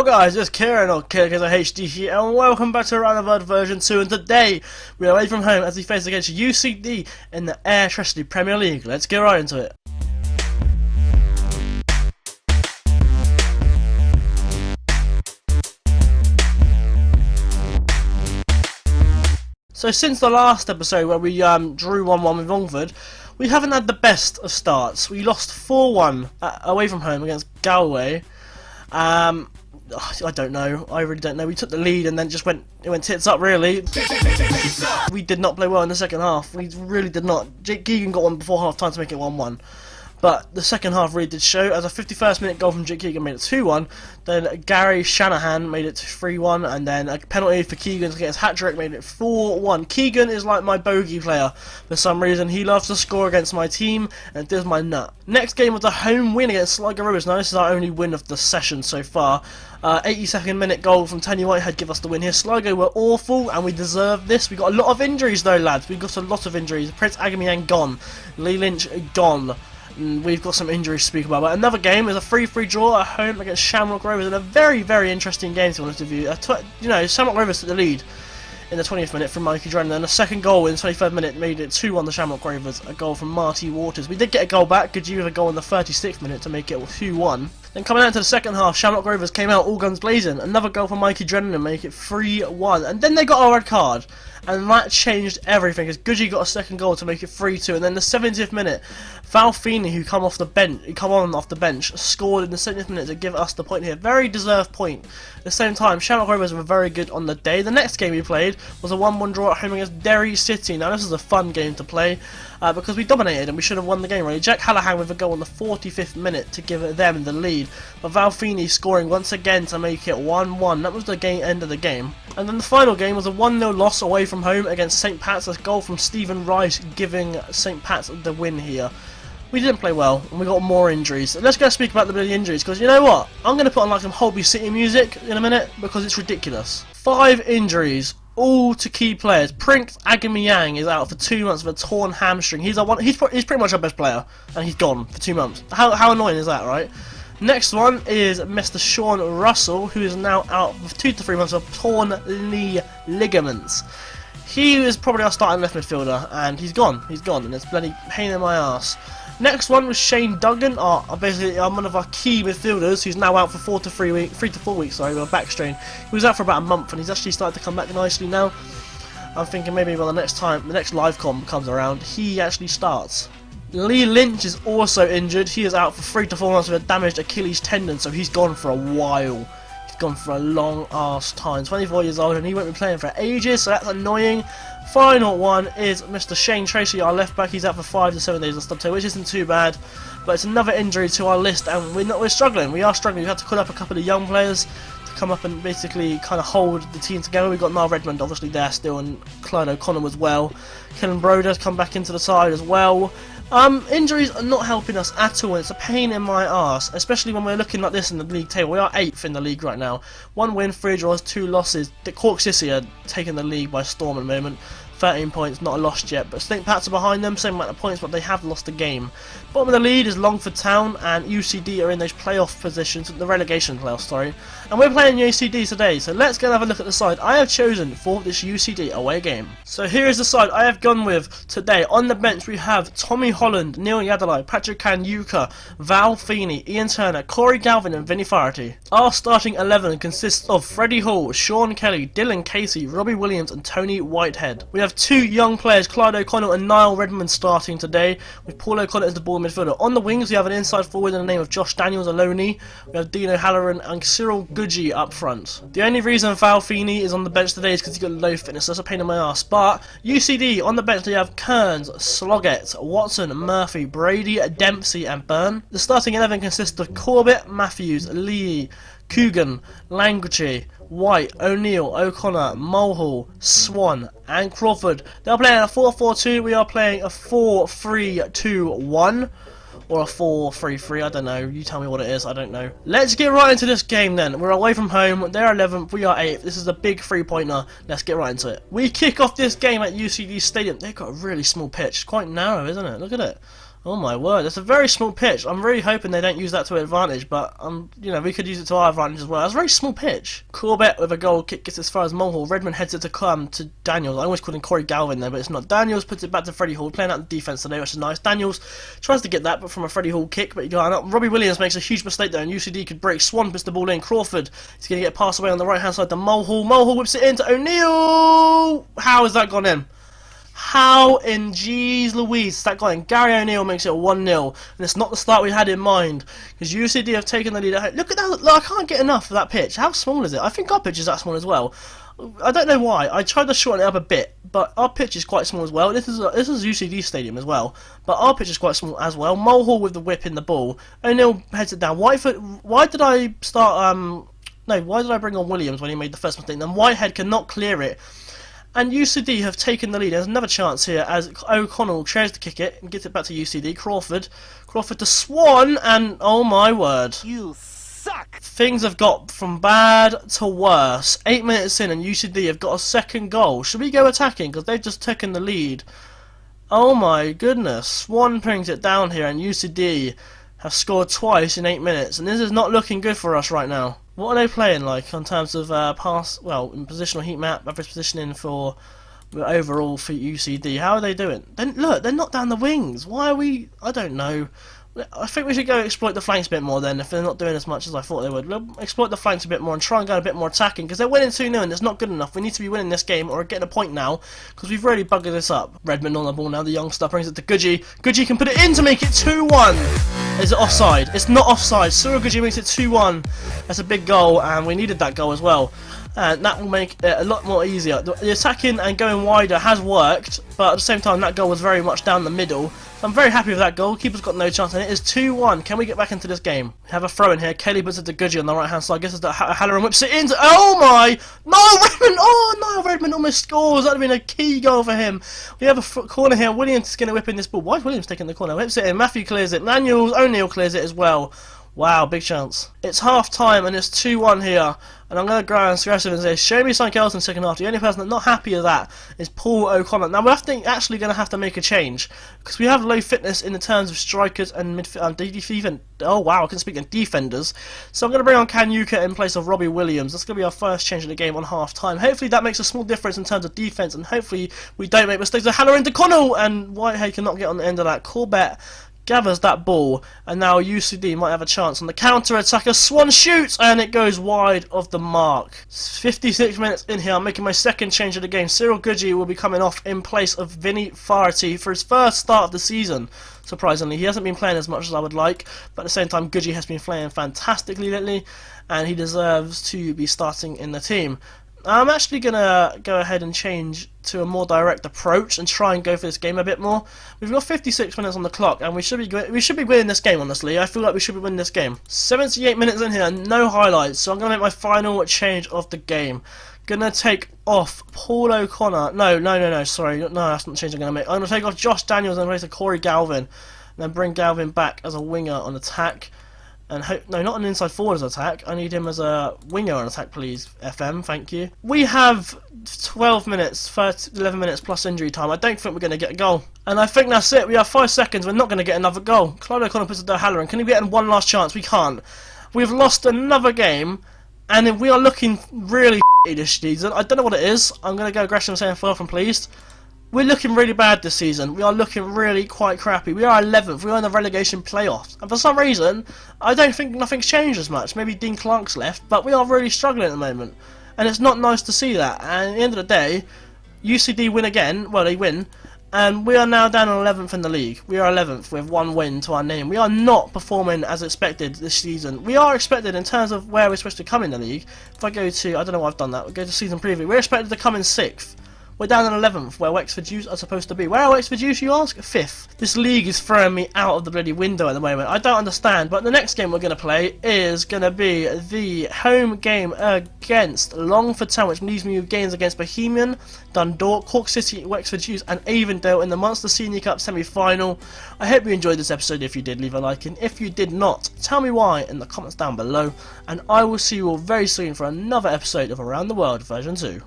guys, it's Kieran or HD here, and welcome back to Roundabout version 2, and today we are away from home as we face against UCD in the A.F.C Premier League. Let's get right into it. So since the last episode where we drew 1-1 with Longford, we haven't had the best of starts. We lost 4-1 away from home against Galway. I don't know. I really don't know. We took the lead and then it went tits up, really. We did not play well in the second half. We really did not. Jake Keegan got one before half time to make it 1-1. But the second half really did show, as a 51st minute goal from Jake Keegan made it 2-1. Then Gary Shanahan made it 3-1, and then a penalty for Keegan to get his hat-trick made it 4-1. Keegan is like my bogey player. For some reason, he loves to score against my team, and it does my nut. Next game was a home win against Sligo Rovers. Now, this is our only win of the session so far. 82nd minute goal from Tony Whitehead give us the win here. Sligo were awful, and we deserved this. We got a lot of injuries, though, lads. We got a lot of injuries. Prince Agamyan gone. Lee Lynch gone. We've got some injuries to speak about. But another game is a 3-3 draw at home against Shamrock Rovers, and a very, very interesting game, to be honest with you. Shamrock Rovers took the lead in the 20th minute from Mikey Drennan, and a second goal in the 23rd minute made it 2-1 the Shamrock Rovers, a goal from Marty Waters. We did get a goal back, Goodyear with a goal in the 36th minute to make it 2-1. Then coming out into the second half, Shamrock Rovers came out all guns blazing, another goal from Mikey Drennan to make it 3-1, and then they got a red card, and that changed everything, as Goodyear got a second goal to make it 3-2, and then the 70th minute, Val Feeney, who come on off the bench, scored in the 70th minute to give us the point here. Very deserved point. At the same time, Shamrock Rovers were very good on the day. The next game we played was a 1-1 draw at home against Derry City. Now, this is a fun game to play because we dominated and we should have won the game, really. Jack Hallahan with a goal in the 45th minute to give them the lead, but Val Feeney scoring once again to make it 1-1. That was the end of the game. And then the final game was a 1-0 loss away from home against St. Pat's. A goal from Stephen Rice giving St. Pat's the win here. We didn't play well, and we got more injuries. Let's go speak about the injuries, because you know what? I'm going to put on like some Holby City music in a minute, because it's ridiculous. 5 injuries, all to key players. Prince Agamyan is out for 2 months with a torn hamstring. He's pretty much our best player, and he's gone for 2 months. How annoying is that, right? Next one is Mr. Sean Russell, who is now out for 2 to 3 months of torn knee ligaments. He is probably our starting left midfielder, and he's gone, and it's bloody pain in my ass. Next one was Shane Duggan, basically one of our key midfielders, who's now out for 3 to 4 weeks, with a back strain. He was out for about a month, and he's actually started to come back nicely now. I'm thinking maybe by the next live com comes around, he actually starts. Lee Lynch is also injured. He is out for 3 to 4 months with a damaged Achilles tendon, so he's gone for a while. He's gone for a long ass time. 24 years old, and he won't be playing for ages, so that's annoying. Final one is Mr. Shane Tracy, our left back. He's out for 5 to 7 days of stub toe, which isn't too bad, but it's another injury to our list, and we're struggling. We are struggling. We had to call up a couple of young players to come up and basically kind of hold the team together. We've got Niall Redmond obviously there still, and Clyde O'Connor as well. Kellen Broder's come back into the side as well. Injuries are not helping us at all, and it's a pain in my arse, especially when we're looking like this in the league table. We are 8th in the league right now. 1 win, 3 draws, 2 losses. The Cork City are taking the league by storm at the moment. 13 points, not a loss yet, but St. Pat's are behind them, same amount of points, but they have lost a game. Bottom of the lead is Longford Town, and UCD are in those playoff positions, the relegation playoffs, sorry. And we're playing UCD today, so let's go and have a look at the side I have chosen for this UCD away game. So here is the side I have gone with today. On the bench we have Tommy Holland, Neil Yadalai, Patrick Kanyuka, Val Feeney, Ian Turner, Corey Galvin and Vinnie Farity. Our starting 11 consists of Freddie Hall, Sean Kelly, Dylan Casey, Robbie Williams and Tony Whitehead. We have 2 young players, Clyde O'Connor and Niall Redmond, starting today, with Paul O'Connor as the ball midfielder. On the wings we have an inside forward in the name of Josh Daniels, Aloni. We have Dino Halloran and Cyril Goodgie up front. The only reason Val Feeney is on the bench today is because he's got low fitness. That's a pain in my ass. But UCD on the bench they have Kearns, Sloggett, Watson, Murphy, Brady, Dempsey and Byrne. The starting 11 consists of Corbett, Matthews, Lee, Coogan, Language, White, O'Neill, O'Connor, Mulhall, Swan and Crawford. They are playing a 4-4-2, we are playing a 4-3-2-1 or a 4-3-3, I don't know, you tell me what it is, I don't know. Let's get right into this game then. We're away from home, they're 11th, we are 8th, this is a big 3-pointer, let's get right into it. We kick off this game at UCD Stadium. They've got a really small pitch, it's quite narrow isn't it, look at it. Oh my word, it's a very small pitch. I'm really hoping they don't use that to our advantage, but you know, we could use it to our advantage as well. It's a very small pitch. Corbett with a goal kick gets as far as Mulhall. Redmond heads it to Daniels. I almost called him Corey Galvin there, but it's not. Daniels puts it back to Freddie Hall, playing out the defence today, which is nice. Daniels tries to get that, but from a Freddie Hall kick, but he got out. Robbie Williams makes a huge mistake there, and UCD could break. Swan puts the ball in. Crawford is going to get passed away on the right hand side to Mulhall. Mulhall whips it into O'Neill. How has that gone in? How in jeez Louise that got in? Gary O'Neill makes it 1-0, and it's not the start we had in mind, because UCD have taken the lead at home. Look at that, look, I can't get enough of that pitch. How small is it? I think our pitch is that small as well. I don't know why. I tried to shorten it up a bit, but our pitch is quite small as well. This is UCD stadium as well, but our pitch is quite small as well. Mulhall with the whip in the ball. O'Neill heads it down. Whitefoot, why did I start, why did I bring on Williams when he made the first mistake? Then Whitehead cannot clear it. And UCD have taken the lead. There's another chance here as O'Connell tries to kick it and gets it back to UCD. Crawford to Swan, and oh my word. You suck! Things have got from bad to worse. 8 minutes in and UCD have got a second goal. Should we go attacking? Because they've just taken the lead. Oh my goodness. Swan brings it down here, and UCD have scored twice in 8 minutes. And this is not looking good for us right now. What are they playing like in terms of in positional heat map, average positioning for overall for UCD? How are they doing? Look, they're not down the wings. Why are we? I don't know. I think we should go exploit the flanks a bit more then, if they're not doing as much as I thought they would. Exploit the flanks a bit more and try and go a bit more attacking, because they're winning 2-0 and it's not good enough. We need to be winning this game or getting a point now, because we've really buggered this up. Redmond on the ball now, the youngster brings it to Goodgie. Goodgie can put it in to make it 2-1. Is it offside? It's not offside. Cyril Goodgie makes it 2-1. That's a big goal, and we needed that goal as well. And that will make it a lot more easier. The attacking and going wider has worked, but at the same time that goal was very much down the middle. So I'm very happy with that goal. Keeper's got no chance, and it is 2-1. Can we get back into this game? We have a throw in here. Kelly puts it to Goodgie on the right hand side. Guess it's that Halloran whips it into. Oh my! No, Redmond! Oh no, Redmond almost scores. That would have been a key goal for him. We have a corner here. Williams is going to whip in this ball. Why is Williams taking the corner? Whips it in. Matthew clears it. O'Neill clears it as well. Wow, big chance. It's half time and it's 2-1 here. And I'm going to go aggressive and say, show me something else in the second half. The only person that's not happy with that is Paul O'Connor. Now, we're actually going to have to make a change, because we have low fitness in the terms of strikers and midfield. Oh, wow, I can speak in defenders. So I'm going to bring on Kanyuka in place of Robbie Williams. That's going to be our first change in the game on half time. Hopefully that makes a small difference in terms of defence, and hopefully we don't make mistakes. Halloran to Connell, and Whitehead cannot get on the end of that. Corbett gathers that ball, and now UCD might have a chance on the counter-attacker. Swan shoots, and it goes wide of the mark. 56 minutes in here. I'm making my second change of the game. Cyril Goodgie will be coming off in place of Vinny Farty for his first start of the season. Surprisingly, he hasn't been playing as much as I would like, but at the same time, Goodgie has been playing fantastically lately, and he deserves to be starting in the team. I'm actually going to go ahead and change to a more direct approach and try and go for this game a bit more. We've got 56 minutes on the clock, and we should be winning this game, honestly. I feel like we should be winning this game. 78 minutes in here, no highlights, so I'm going to make my final change of the game. Gonna take off Paul O'Connor. No, sorry. No, that's not the change I'm going to make. I'm going to take off Josh Daniels and replace Corey Galvin, and then bring Galvin back as a winger on attack. And no, not an inside forward as attack. I need him as a winger on attack, please. FM, thank you. We have 12 minutes, 11 minutes plus injury time. I don't think we're going to get a goal. And I think that's it. We have 5 seconds. We're not going to get another goal. Clyde O'Connor puts it to Halloran. Can he get in one last chance? We can't. We've lost another game, and we are looking really this season. I don't know what it is. I'm going to go aggressive and say I'm far from pleased. We're looking really bad this season. We are looking really quite crappy. We are 11th. We are in the relegation playoffs. And for some reason, I don't think nothing's changed as much. Maybe Dean Clark's left, but we are really struggling at the moment. And it's not nice to see that. And at the end of the day, UCD win again. Well, they win. And we are now down on 11th in the league. We are 11th with 1 win to our name. We are not performing as expected this season. We are expected in terms of where we're supposed to come in the league. If I go to, I don't know why I've done that. We go to season preview. We're expected to come in 6th. We're down in 11th, where Wexford Youth are supposed to be. Where are Wexford Youth, you ask? 5th. This league is throwing me out of the bloody window at the moment. I don't understand, but the next game we're going to play is going to be the home game against Longford Town, which leaves me with games against Bohemian, Dundalk, Cork City, Wexford Youth, and Avondale in the Munster Senior Cup semi-final. I hope you enjoyed this episode. If you did, leave a like, and if you did not, tell me why in the comments down below, and I will see you all very soon for another episode of Around the World version 2.